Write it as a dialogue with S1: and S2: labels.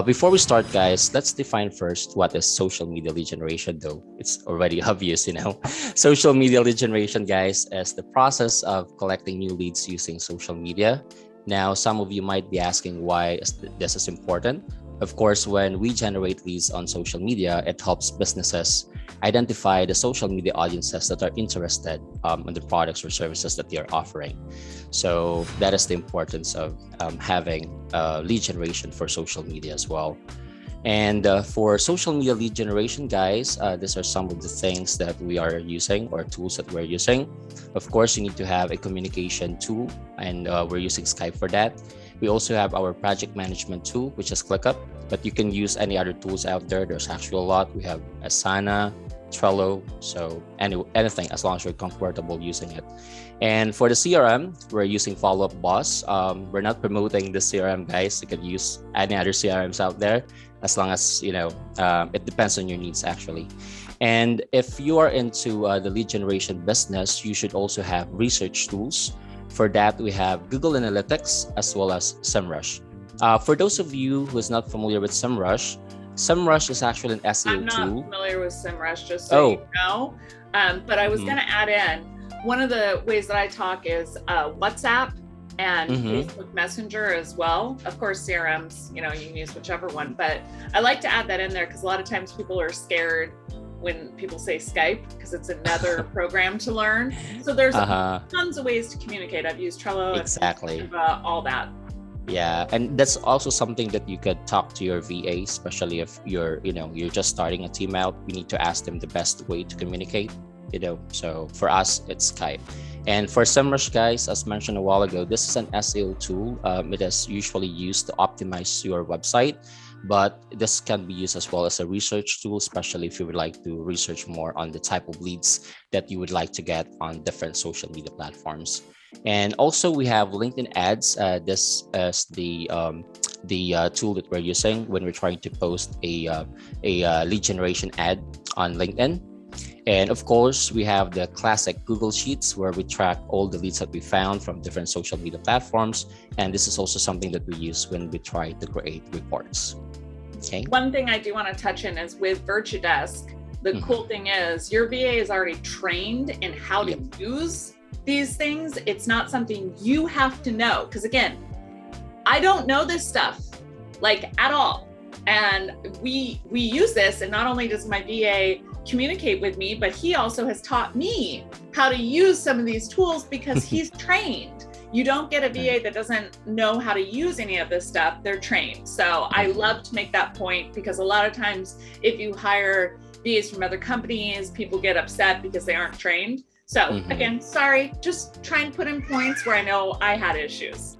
S1: Before we start, guys, let's define first what is social media lead generation, though it's already obvious. Social media lead generation, guys, is the process of collecting new leads using social media. Now, some of you might be asking why this is important. Of course, when we generate leads on social media, it helps businesses identify the social media audiences that are interested in the products or services that they are offering. So that is the importance of having lead generation for social media as well. And for social media lead generation, guys, these are some of the things that we are using or tools that we're using. Of course, you need to have a communication tool, and we're using Skype for that. We also have our project management tool, which is ClickUp, but you can use any other tools out there. There's actually a lot. We have Asana, Trello, so anything as long as you're comfortable using it. And for the CRM, we're using Follow Up Boss. We're not promoting the CRM, guys. You can use any other CRMs out there as long as, it depends on your needs actually. And if you are into the lead generation business, you should also have research tools. For that, we have Google Analytics as well as SEMrush. For those of you who is not familiar with SEMrush is actually an SEO
S2: I'm not
S1: tool.
S2: familiar with SEMrush, just so you know. But I was going to add in, one of the ways that I talk is WhatsApp and Facebook Messenger as well. Of course, CRMs, you can use whichever one, but I like to add that in there because a lot of times people are scared when people say Skype because it's another program to learn. So there's tons of ways to communicate. I've used Trello,
S1: exactly,
S2: all that.
S1: Yeah, and that's also something that you could talk to your VA, especially if you're just starting a team out. You need to ask them the best way to communicate. So for us, it's Skype. And for SEMrush, guys, as mentioned a while ago, this is an SEO tool. It is usually used to optimize your website, but this can be used as well as a research tool, especially if you would like to research more on the type of leads that you would like to get on different social media platforms. And also we have LinkedIn ads. This is the tool that we're using when we're trying to post a lead generation ad on LinkedIn. And of course, we have the classic Google Sheets where we track all the leads that we found from different social media platforms. And this is also something that we use when we try to create reports. Okay.
S2: One thing I do want to touch in is with Virtudesk, the cool thing is your VA is already trained in how to use these things. It's not something you have to know. Because again, I don't know this stuff at all. And we use this, and not only does my VA communicate with me, but he also has taught me how to use some of these tools because he's trained. You don't get a VA that doesn't know how to use any of this stuff. They're trained. So I love to make that point because a lot of times if you hire VAs from other companies, people get upset because they aren't trained. So again, sorry, just try and put in points where I know I had issues.